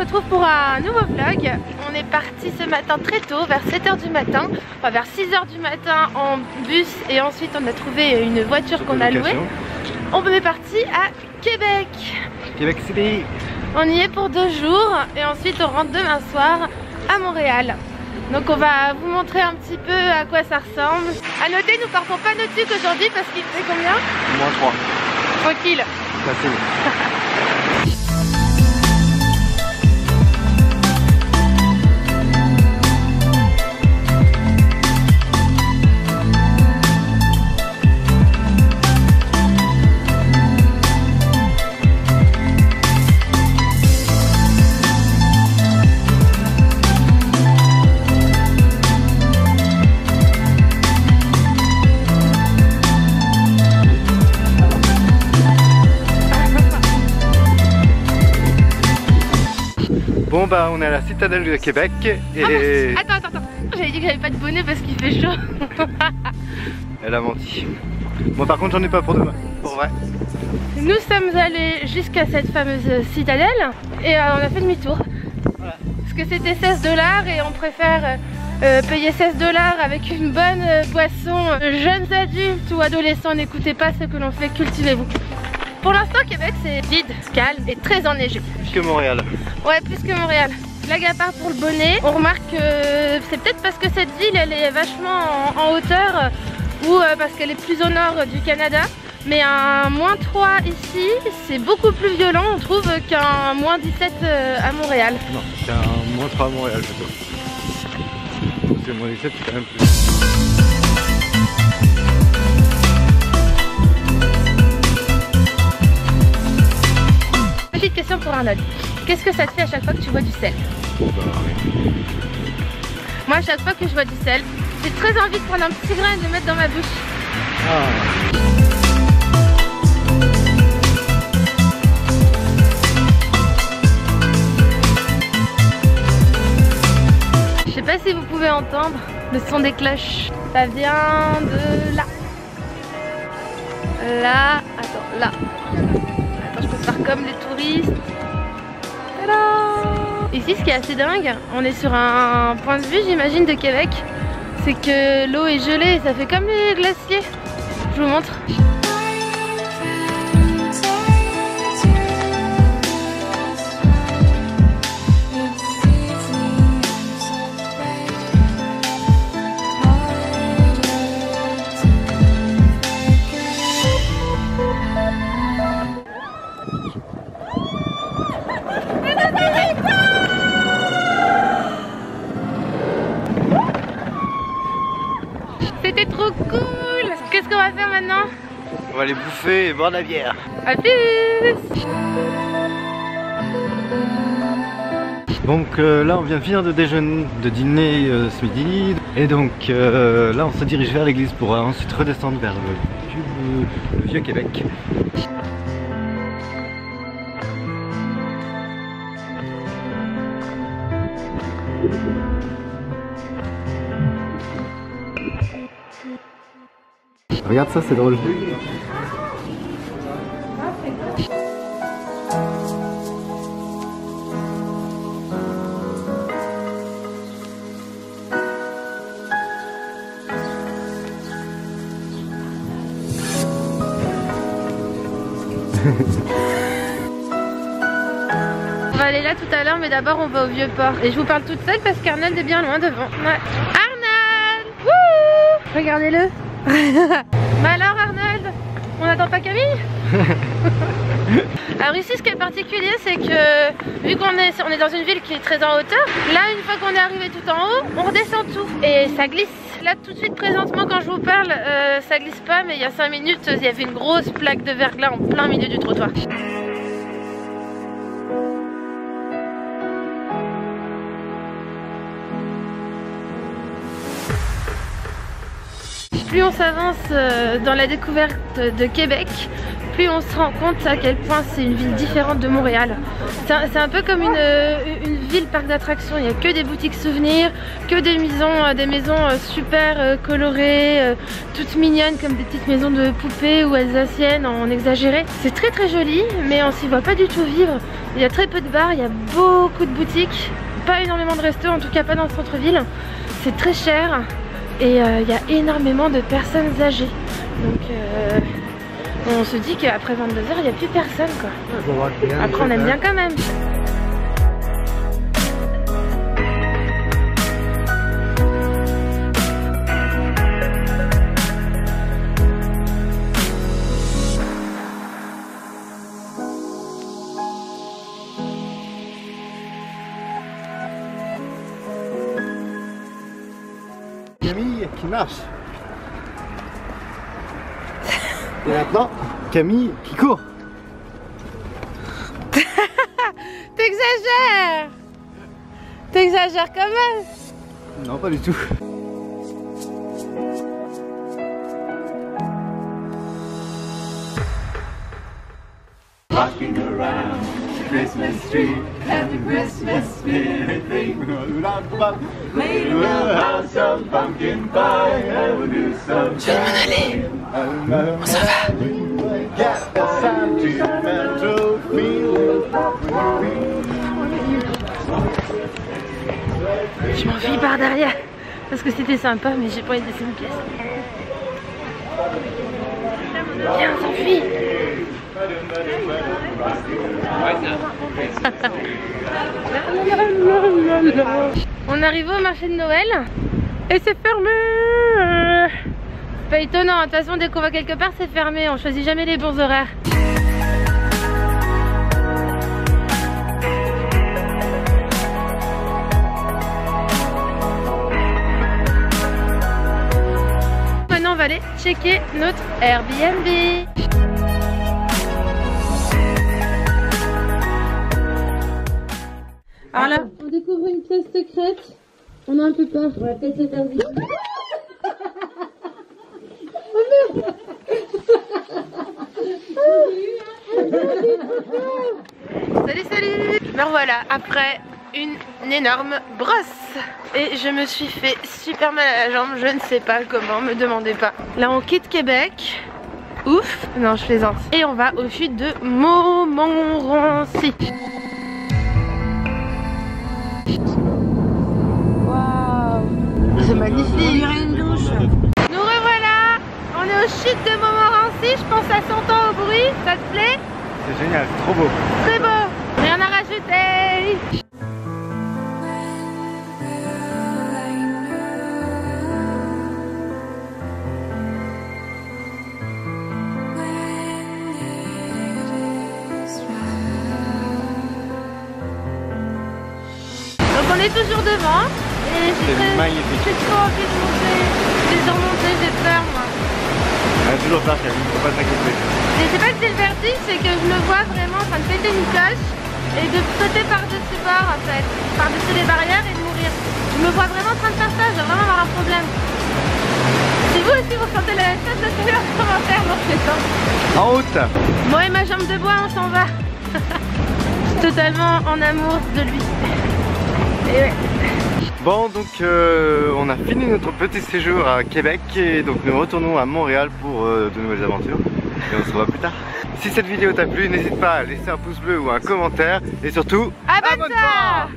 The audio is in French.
retrouve pour un nouveau vlog. On est parti ce matin très tôt, vers 7 h du matin, enfin vers 6 h du matin en bus, et ensuite on a trouvé une voiture qu'on a louée. On est parti à Québec. Québec City. On y est pour 2 jours et ensuite on rentre demain soir à Montréal. Donc on va vous montrer un petit peu à quoi ça ressemble. À noter, nous partons pas nautique aujourd'hui parce qu'il fait combien? -3. Tranquille. Facile. Bon bah on est à la citadelle de Québec et... Attends, j'avais dit que j'avais pas de bonnet parce qu'il fait chaud. Elle a menti. Bon par contre j'en ai pas pour demain, pour vrai. Nous sommes allés jusqu'à cette fameuse citadelle et on a fait demi-tour. Voilà. Parce que c'était 16 $ et on préfère payer 16 $ avec une bonne boisson. Jeunes adultes ou adolescents, n'écoutez pas ce que l'on fait, cultivez-vous. Pour l'instant, Québec c'est vide, calme et très enneigé. Plus que Montréal. Ouais, plus que Montréal. Blague à part pour le bonnet, on remarque que c'est peut-être parce que cette ville elle est vachement en hauteur ou parce qu'elle est plus au nord du Canada. Mais un -3 ici, c'est beaucoup plus violent, on trouve, qu'un -17 à Montréal. Non, c'est un -3 à Montréal plutôt. C'est -17, c'est quand même plus. Petite question pour Arnold. Qu'est-ce que ça te fait à chaque fois que tu vois du sel? Bah, oui. Moi, à chaque fois que je vois du sel, j'ai très envie de prendre un petit grain et de le mettre dans ma bouche. Ah. Je sais pas si vous pouvez entendre le son des cloches. Ça vient de là. Là, attends, là. Attends, je peux faire comme les touristes. Tada! Ici, ce qui est assez dingue, on est sur un point de vue, j'imagine, de Québec. C'est que l'eau est gelée et ça fait comme les glaciers. Je vous montre. C'était trop cool! Qu'est-ce qu'on va faire maintenant? On va aller bouffer et boire de la bière. A plus! Donc là on vient de finir de déjeuner, de dîner ce midi. Et donc là on se dirige vers l'église pour ensuite redescendre vers le vieux Québec. Regarde ça, c'est drôle. On va aller là tout à l'heure, mais d'abord on va au vieux port. Et je vous parle toute seule parce qu'Arnold est bien loin devant. Ouais. Arnold! Wouh! Regardez-le. Bah alors Arnold, on n'attend pas Camille? Alors ici ce qui est particulier c'est que vu qu'on est dans une ville qui est très en hauteur, là une fois qu'on est arrivé tout en haut, on redescend tout et ça glisse. Là tout de suite présentement quand je vous parle, ça glisse pas, mais il y a 5 minutes il y avait une grosse plaque de verglas en plein milieu du trottoir. Plus on s'avance dans la découverte de Québec, plus on se rend compte à quel point c'est une ville différente de Montréal. C'est un peu comme une ville parc d'attractions. Il n'y a que des boutiques souvenirs, que des maisons super colorées, toutes mignonnes comme des petites maisons de poupées ou alsaciennes en exagéré. C'est très très joli, mais on s'y voit pas du tout vivre. Il y a très peu de bars, il y a beaucoup de boutiques, pas énormément de restos, en tout cas pas dans le centre-ville. C'est très cher et il y a énormément de personnes âgées. Donc on se dit qu'après 22 h il n'y a plus personne quoi. Après on aime bien quand même. Camille qui marche. Et maintenant, Camille qui court. T'exagères. T'exagères quand même. Non, pas du tout. Rocking around the Christmas tree and the Christmas spirit ring. Made in a house of pumpkin pie, I will do some. Je vais m'en aller. On s'en va. Je m'enfuis par derrière parce que c'était sympa, mais j'ai pas envie de laisser une pièce. Viens, on s'enfuit. On arrive au marché de Noël et c'est fermé. Pas étonnant, de toute façon dès qu'on va quelque part c'est fermé, on choisit jamais les bons horaires. Maintenant on va aller checker notre Airbnb. Alors là, on découvre une pièce secrète. On a un peu peur. On va peut-être se faire vite. Oh merde. Salut, salut. Me revoilà après une énorme brosse. Et je me suis fait super mal à la jambe. Je ne sais pas comment, me demandez pas. Là on quitte Québec. Ouf. Non, je plaisante. Et on va aux chutes de Montmorency. C'est magnifique, il y aurait une douche. Nous revoilà, on est aux chutes de Montmorency, je pense à 100 ans au bruit, ça te plaît? C'est génial, c'est trop beau. Très beau, rien à rajouter. Donc on est toujours devant. C'est magnifique. J'ai trop envie de monter. J'ai surmonté, j'ai peur moi. On a toujours peur, Camille, faut pas s'inquiéter. Mais c'est pas que c'est le vertige, c'est que je me vois vraiment en train de péter une coche et de sauter par-dessus bord en fait, par-dessus les barrières et de mourir. Je me vois vraiment en train de faire ça, je dois vraiment avoir un problème. Si vous aussi vous sentez la même chose, laissez-le en commentaire dans ces temps. En route. Moi et ma jambe de bois, on s'en va. Je suis totalement en amour de lui. Et ouais. Bon, donc on a fini notre petit séjour à Québec et donc nous retournons à Montréal pour de nouvelles aventures. Et on se revoit plus tard. Si cette vidéo t'a plu, n'hésite pas à laisser un pouce bleu ou un commentaire et surtout, abonne-toi!